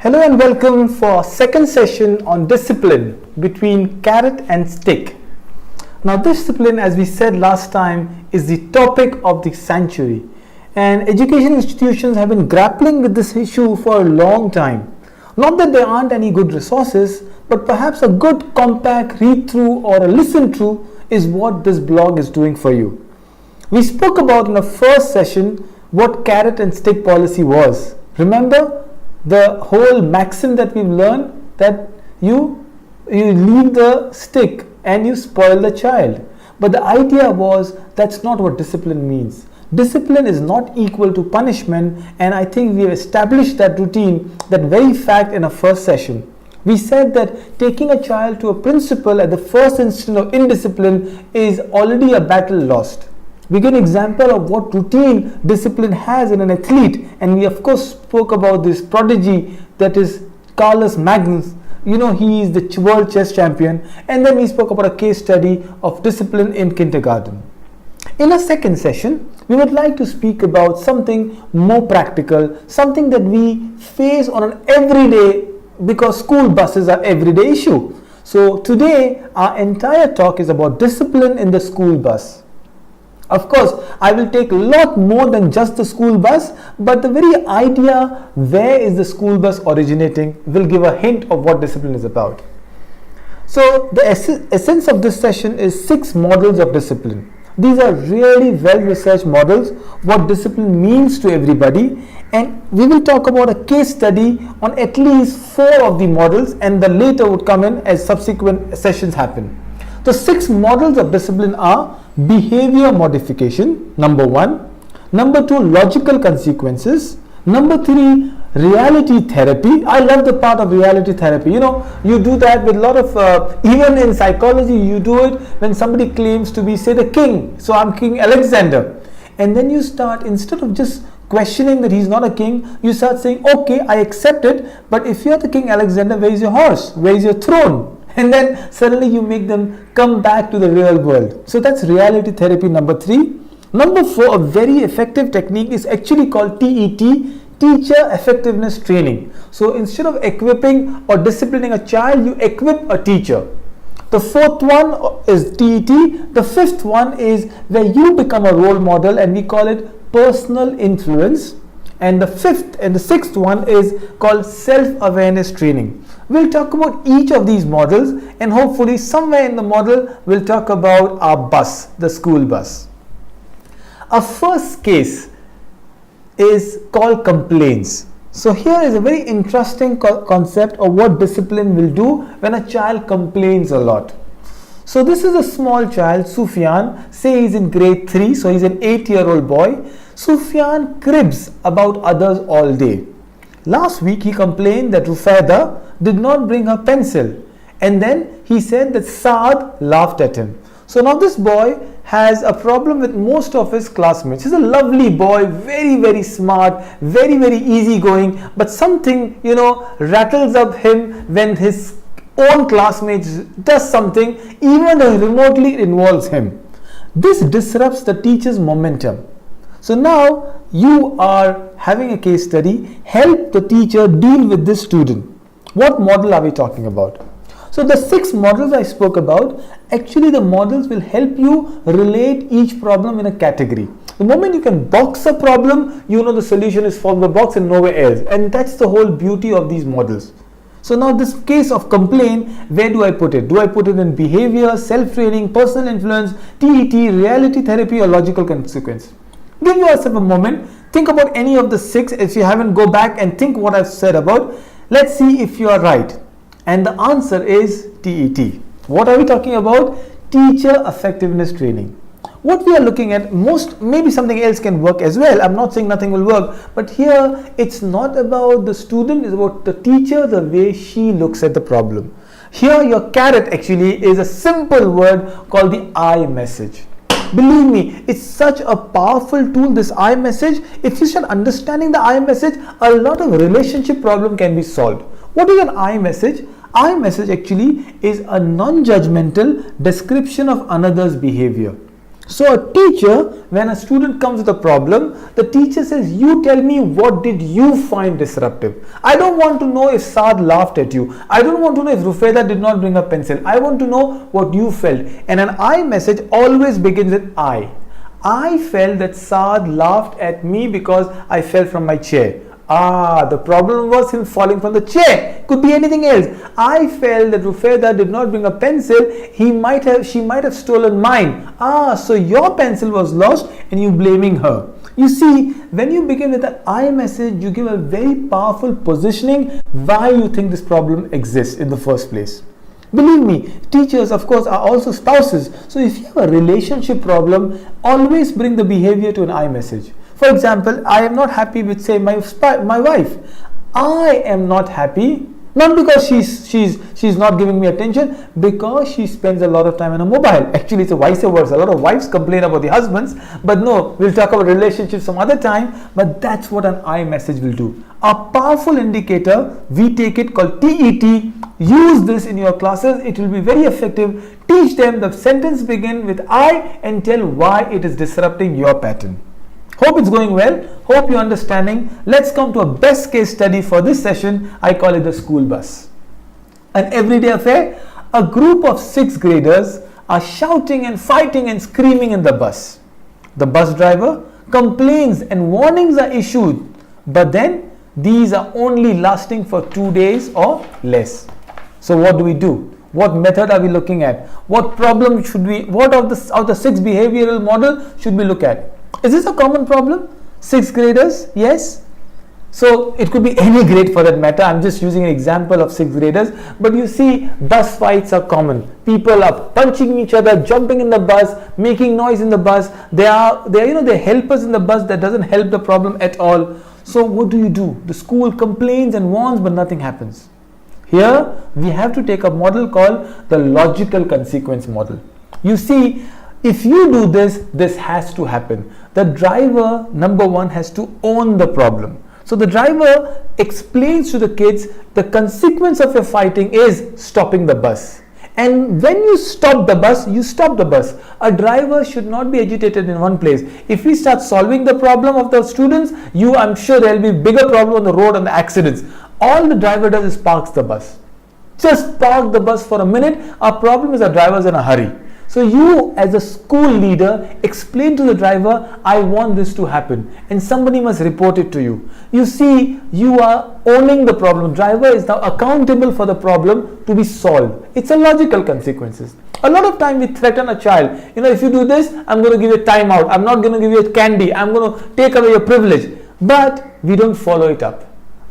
Hello and welcome for our second session on discipline between carrot and stick. Now discipline, as we said last time, is the topic of the century, and education institutions have been grappling with this issue for a long time. Not that there aren't any good resources, but perhaps a good compact read through or a listen through is what this blog is doing for you. We spoke about in the first session what carrot and stick policy was. Remember the whole maxim that we've learned, that you leave the stick and you spoil the child. But the idea was that's not what discipline means. Discipline is not equal to punishment, and I think we have established that routine, that very fact in our first session. We said that taking a child to a principal at the first instance of indiscipline is already a battle lost. We get an example of what routine discipline has in an athlete, and we of course spoke about this prodigy that is Careless. He is the world chess champion, and then we spoke about a case study of discipline in kindergarten. In a second session, we would like to speak about something more practical, something that we face on an everyday, because school buses are everyday issue. So today our entire talk is about discipline in the school bus. Of course, I will take a lot more than just the school bus, but the very idea where is the school bus originating will give a hint of what discipline is about. So the essence of this session is 6 models of discipline. These are really well-researched models, what discipline means to everybody, and we will talk about a case study on at least 4 of the models, and the later would come in as subsequent sessions happen. The 6 models of discipline are behavior modification, number 1, number 2, logical consequences, number 3, reality therapy. I love the part of reality therapy. You do that with a lot of, even in psychology, you do it when somebody claims to be, say, the king. So I'm King Alexander. And then you start, instead of just questioning that he's not a king, you start saying, okay, I accept it, but if you're the King Alexander, where is your horse? Where is your throne? And then suddenly you make them come back to the real world. So that's reality therapy, number 3. Number 4, a very effective technique is actually called TET, Teacher Effectiveness Training. So instead of equipping or disciplining a child, you equip a teacher. The 4th one is TET. The 5th one is where you become a role model, and we call it personal influence. And the 5th and the 6th one is called self-awareness training. We'll talk about each of these models, and hopefully somewhere in the model we'll talk about our bus, the school bus. Our first case is called complaints. So here is a very interesting concept of what discipline will do when a child complains a lot. So this is a small child, Sufyan, say he's in grade 3, so he's an 8-year-old boy. Sufyan cribs about others all day. Last week he complained that Rufaida did not bring her pencil, and then he said that Saad laughed at him. So now this boy has a problem with most of his classmates. He's a lovely boy, very, very smart, very, very easygoing, but something, rattles up him when his own classmates does something, even though remotely it involves him. This disrupts the teacher's momentum. So now you are having a case study, help the teacher deal with this student. What model are we talking about? So the 6 models I spoke about, actually the models will help you relate each problem in a category. The moment you can box a problem, the solution is from the box and nowhere else. And that's the whole beauty of these models. So now this case of complaint, where do I put it? Do I put it in behavior, self-training, personal influence, TET, reality therapy, or logical consequence? Give yourself a moment, think about any of the 6. If you haven't, go back and think what I've said about. Let's see if you are right. And the answer is TET. What are we talking about? Teacher effectiveness training. What we are looking at, maybe something else can work as well. I'm not saying nothing will work, but here it's not about the student, it's about the teacher, the way she looks at the problem. Here your carrot actually is a simple word called the iMessage. Believe me, it's such a powerful tool, this iMessage. If you start understanding the iMessage, a lot of relationship problem can be solved. What is an iMessage? iMessage actually is a non-judgmental description of another's behavior. So a teacher, when a student comes with a problem, the teacher says, you tell me, what did you find disruptive? I don't want to know if Saad laughed at you. I don't want to know if Rufeda did not bring a pencil. I want to know what you felt. And an I message always begins with I. I felt that Saad laughed at me because I fell from my chair. The problem was him falling from the chair. Could be anything else. I felt that Rufeda did not bring a pencil. She might have stolen mine. So your pencil was lost and you blaming her. You see, when you begin with an I message, you give a very powerful positioning why you think this problem exists in the first place. Believe me, teachers of course are also spouses. So if you have a relationship problem, always bring the behavior to an I message. For example, I am not happy with, say, my wife. I am not happy, not because she's not giving me attention, because she spends a lot of time on a mobile. Actually, it's a vice versa. A lot of wives complain about the husbands, but no, we'll talk about relationships some other time. But that's what an I message will do. A powerful indicator, we take it, called TET. Use this in your classes. It will be very effective. Teach them the sentence begin with I and tell why it is disrupting your pattern. Hope it's going well. Hope you're understanding. Let's come to a best case study for this session. I call it the school bus. An everyday affair. A group of 6th graders are shouting and fighting and screaming in the bus. The bus driver complains and warnings are issued, but then these are only lasting for 2 days or less. So what do we do? What method are we looking at? What problem should we, what of the 6 behavioral model should we look at? Is this a common problem? 6th graders? Yes. So it could be any grade for that matter. I'm just using an example of 6th graders. But you see, bus fights are common. People are punching each other, jumping in the bus, making noise in the bus. They're helpers in the bus that doesn't help the problem at all. So what do? The school complains and warns, but nothing happens. Here we have to take a model called the logical consequence model. You see, if you do this, this has to happen. The driver, number one, has to own the problem. So the driver explains to the kids the consequence of your fighting is stopping the bus. And when you stop the bus, you stop the bus. A driver should not be agitated in one place. If we start solving the problem of the students, I'm sure there will be bigger problem on the road and the accidents. All the driver does is parks the bus. Just park the bus for a minute. Our problem is our driver's in a hurry. So you, as a school leader, explain to the driver, I want this to happen, and somebody must report it to you. You see, you are owning the problem. Driver is now accountable for the problem to be solved. It's a logical consequences. A lot of time we threaten a child. If you do this, I'm going to give you a timeout. I'm not going to give you a candy. I'm going to take away your privilege. But we don't follow it up.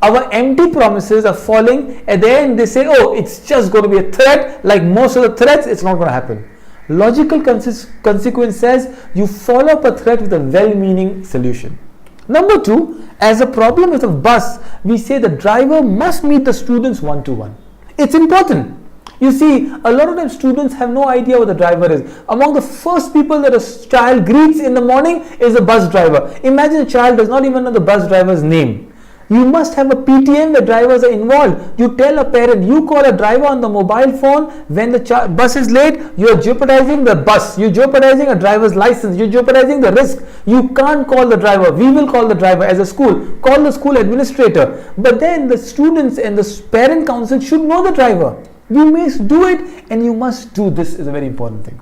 Our empty promises are falling. At the end, they say, oh, it's just going to be a threat. Like most of the threats, it's not going to happen. Logical consequence says you follow up a threat with a well-meaning solution. Number 2, as a problem with a bus, we say the driver must meet the students one-to-one. It's important. You see, a lot of times students have no idea what the driver is. Among the first people that a child greets in the morning is the bus driver. Imagine a child does not even know the bus driver's name. You must have a PTM where drivers are involved. You tell a parent, you call a driver on the mobile phone when the bus is late, you are jeopardizing the bus. You're jeopardizing a driver's license. You're jeopardizing the risk. You can't call the driver. We will call the driver as a school. Call the school administrator. But then the students and the parent council should know the driver. You must do it, and you must do this is a very important thing.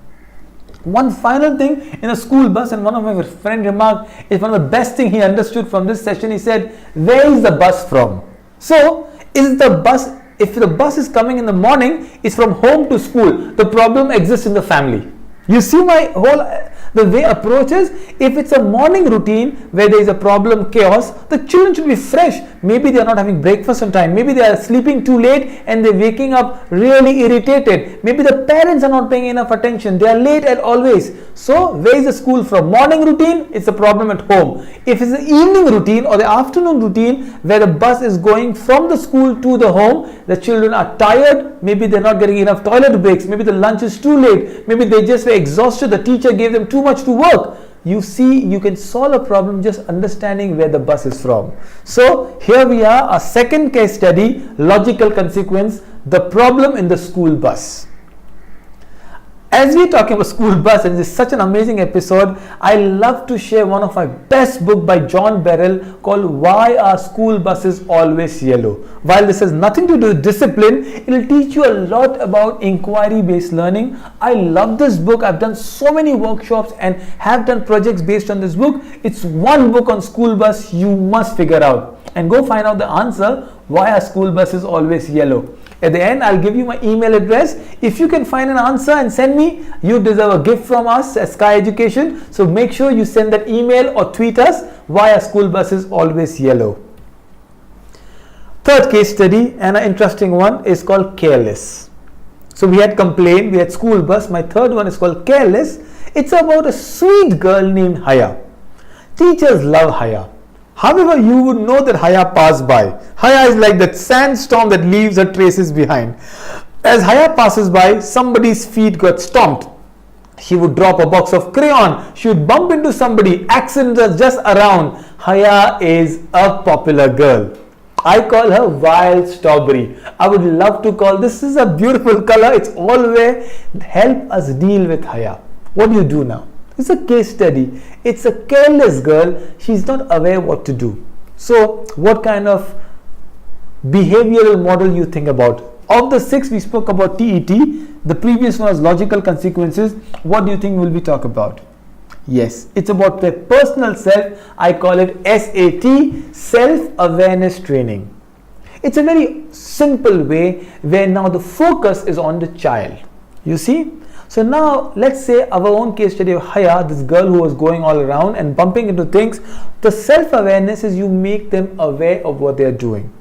One final thing in a school bus, and one of my friend remarked, is one of the best thing he understood from this session. He said, where is the bus from? So, if the bus is coming in the morning, it's from home to school. The problem exists in the family. You see the way approach is, if it's a morning routine where there is a problem, chaos, the children should be fresh. Maybe they are not having breakfast on time. Maybe they are sleeping too late and they're waking up really irritated. Maybe the parents are not paying enough attention. They are late as always. So where is the school from? Morning routine, it's a problem at home. If it's the evening routine or the afternoon routine where the bus is going from the school to the home, the children are tired. Maybe they're not getting enough toilet breaks. Maybe the lunch is too late. Maybe they just were exhausted. The teacher gave them too much to work. You see, you can solve a problem just understanding where the bus is from. So here we are, a second case study, logical consequence, the problem in the school bus. As we're talking about school bus, and this is such an amazing episode, I love to share one of my best book by John Barrell called Why Are School Buses Always Yellow? While this has nothing to do with discipline, it will teach you a lot about inquiry-based learning. I love this book. I've done so many workshops and have done projects based on this book. It's one book on school bus you must figure out. And go find out the answer, why are school buses always yellow? At the end, I'll give you my email address. If you can find an answer and send me, you deserve a gift from us at Sky Education. So make sure you send that email or tweet us, why are school buses always yellow? Third case study, and an interesting one, is called Careless. So we had complaint, we had school bus. My third one is called Careless. It's about a sweet girl named Haya. Teachers love Haya. However, you would know that Haya passed by. Haya is like that sandstorm that leaves her traces behind. As Haya passes by, somebody's feet got stomped. She would drop a box of crayon. She would bump into somebody. Accidents are just around. Haya is a popular girl. I call her wild strawberry. I would love to call this is a beautiful color. It's always help us deal with Haya. What do you do now? It's a case study. It's a careless girl. She's not aware what to do. So what kind of behavioral model you think about? Of the 6 we spoke about TET, the previous one was logical consequences. What do you think will we talk about? Yes, it's about the personal self. I call it SAT, self-awareness training. It's a very simple way where now the focus is on the child. You see? So now let's say our own case study of Haya, this girl who was going all around and bumping into things. The self-awareness is you make them aware of what they are doing.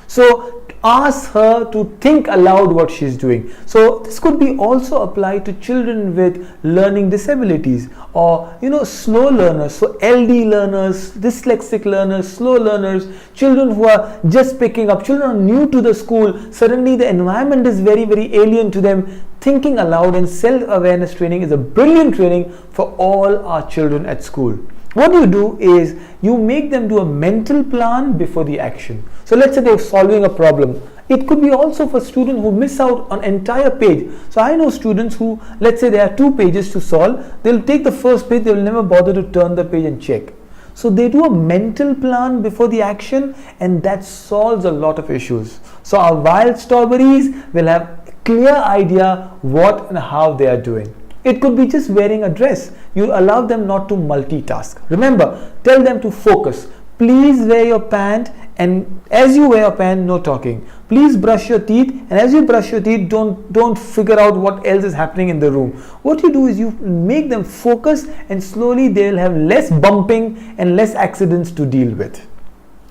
So ask her to think aloud what she's doing. So this could be also applied to children with learning disabilities or slow learners. So LD learners, dyslexic learners, slow learners, children who are just picking up, children are new to the school. Suddenly the environment is very, very alien to them. Thinking aloud and self-awareness training is a brilliant training for all our children at school. What you do is you make them do a mental plan before the action. So let's say they're solving a problem. It could be also for students who miss out on entire page. So I know students who, let's say there are 2 pages to solve. They'll take the first page, they'll never bother to turn the page and check. So they do a mental plan before the action, and that solves a lot of issues. So our wild strawberries will have a clear idea what and how they are doing. It could be just wearing a dress. You allow them not to multitask. Remember, tell them to focus. Please wear your pant, and as you wear your pant, no talking. Please brush your teeth, and as you brush your teeth, don't figure out what else is happening in the room. What you do is you make them focus, and slowly they'll have less bumping and less accidents to deal with.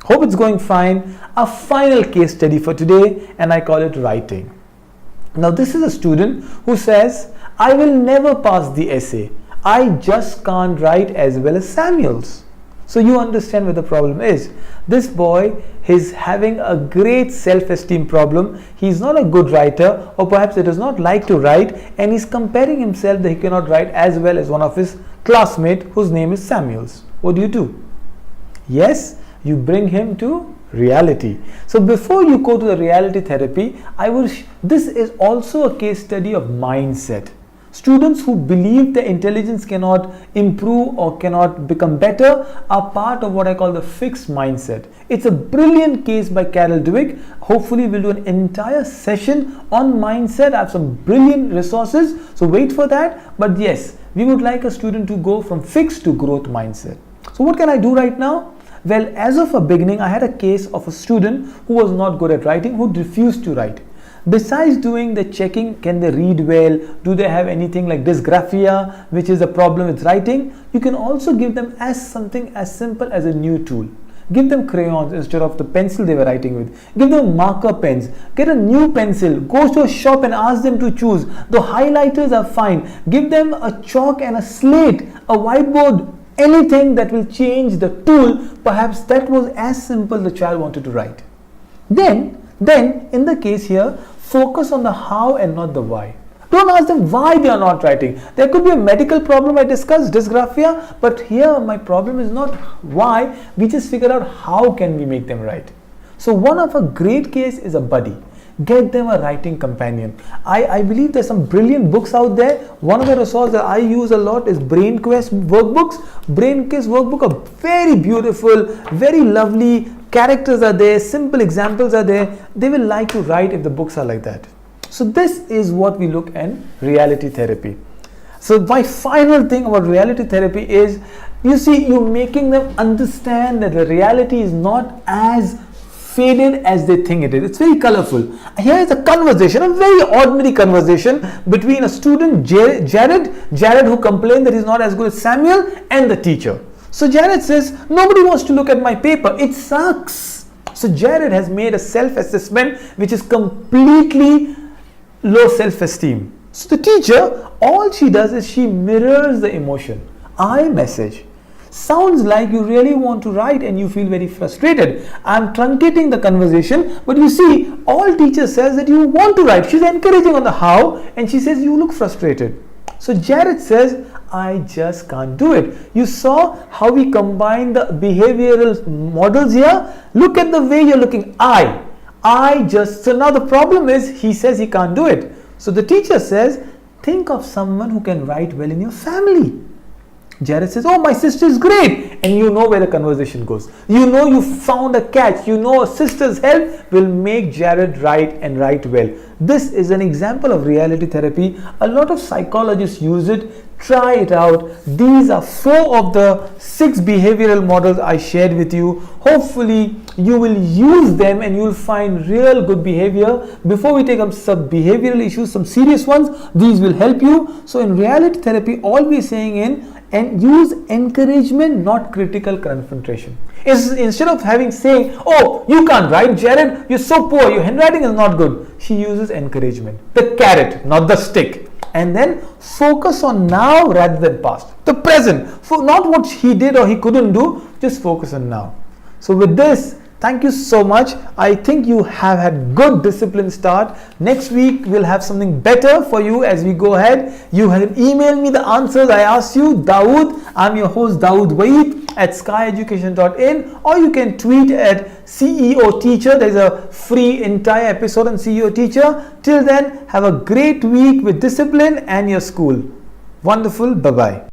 Hope it's going fine. A final case study for today, and I call it writing. Now this is a student who says, I will never pass the essay. I just can't write as well as Samuels. So you understand where the problem is. This boy is having a great self-esteem problem. He's not a good writer, or perhaps he does not like to write, and he's comparing himself that he cannot write as well as one of his classmates whose name is Samuels. What do? Yes, you bring him to reality. So before you go to the reality therapy, this is also a case study of mindset. Students who believe their intelligence cannot improve or cannot become better are part of what I call the fixed mindset. It's a brilliant case by Carol Dweck. Hopefully we'll do an entire session on mindset. I have some brilliant resources, so wait for that. But yes, we would like a student to go from fixed to growth mindset. So what can I do right now? Well, as of a beginning, I had a case of a student who was not good at writing, who refused to write. Besides doing the checking, can they read well? Do they have anything like dysgraphia, which is a problem with writing? You can also give them something as simple as a new tool. Give them crayons instead of the pencil they were writing with. Give them marker pens. Get a new pencil. Go to a shop and ask them to choose. The highlighters are fine. Give them a chalk and a slate, a whiteboard, anything that will change the tool. Perhaps that was as simple the child wanted to write. Then in the case here, focus on the how and not the why. Don't ask them why they are not writing. There could be a medical problem I discussed, dysgraphia, but here my problem is not why. We just figure out how can we make them write. So one of a great case is a buddy. Get them a writing companion. I believe there's some brilliant books out there. One of the resources that I use a lot is BrainQuest workbooks. BrainQuest workbook are very beautiful, very lovely. Characters are there, simple examples are there. They will like to write if the books are like that. So this is what we look at reality therapy. So my final thing about reality therapy is, you see, you're making them understand that the reality is not as faded as they think it is. It's very colorful. Here is a conversation, a very ordinary conversation between a student, Jared, who complained that he's not as good as Samuel, and the teacher. So Jared says, nobody wants to look at my paper. It sucks. So Jared has made a self-assessment which is completely low self-esteem. So the teacher, all she does is she mirrors the emotion. iMessage. Sounds like you really want to write and you feel very frustrated. I'm truncating the conversation, but you see, all teacher says that you want to write. She's encouraging on the how, and she says you look frustrated. So Jared says, I just can't do it. You saw how we combine the behavioral models here? Look at the way you're looking. So now the problem is, he says he can't do it. So the teacher says, think of someone who can write well in your family. Jared says, oh, my sister is great. And you know where the conversation goes. You know you found a catch. You know a sister's help will make Jared write and write well. This is an example of reality therapy. A lot of psychologists use it. Try it out. These are 4 of the 6 behavioral models I shared with you. Hopefully you will use them and you will find real good behavior. Before we take up some behavioral issues, some serious ones, these will help you. So in reality therapy, all we're saying and use encouragement, not critical confrontation. Instead of saying, oh, you can't write, Jared, you're so poor, your handwriting is not good. She uses encouragement. The carrot, not the stick. And then focus on now rather than past. The present. For not what he did or he couldn't do, just focus on now. So with this, thank you so much. I think you have had good discipline start. Next week, we'll have something better for you as we go ahead. You can email me the answers I asked you, Dawood. I'm your host, Dawood Waeed at skyeducation.in, or you can tweet at CEO Teacher. There's a free entire episode on CEO Teacher. Till then, have a great week with discipline and your school. Wonderful. Bye-bye.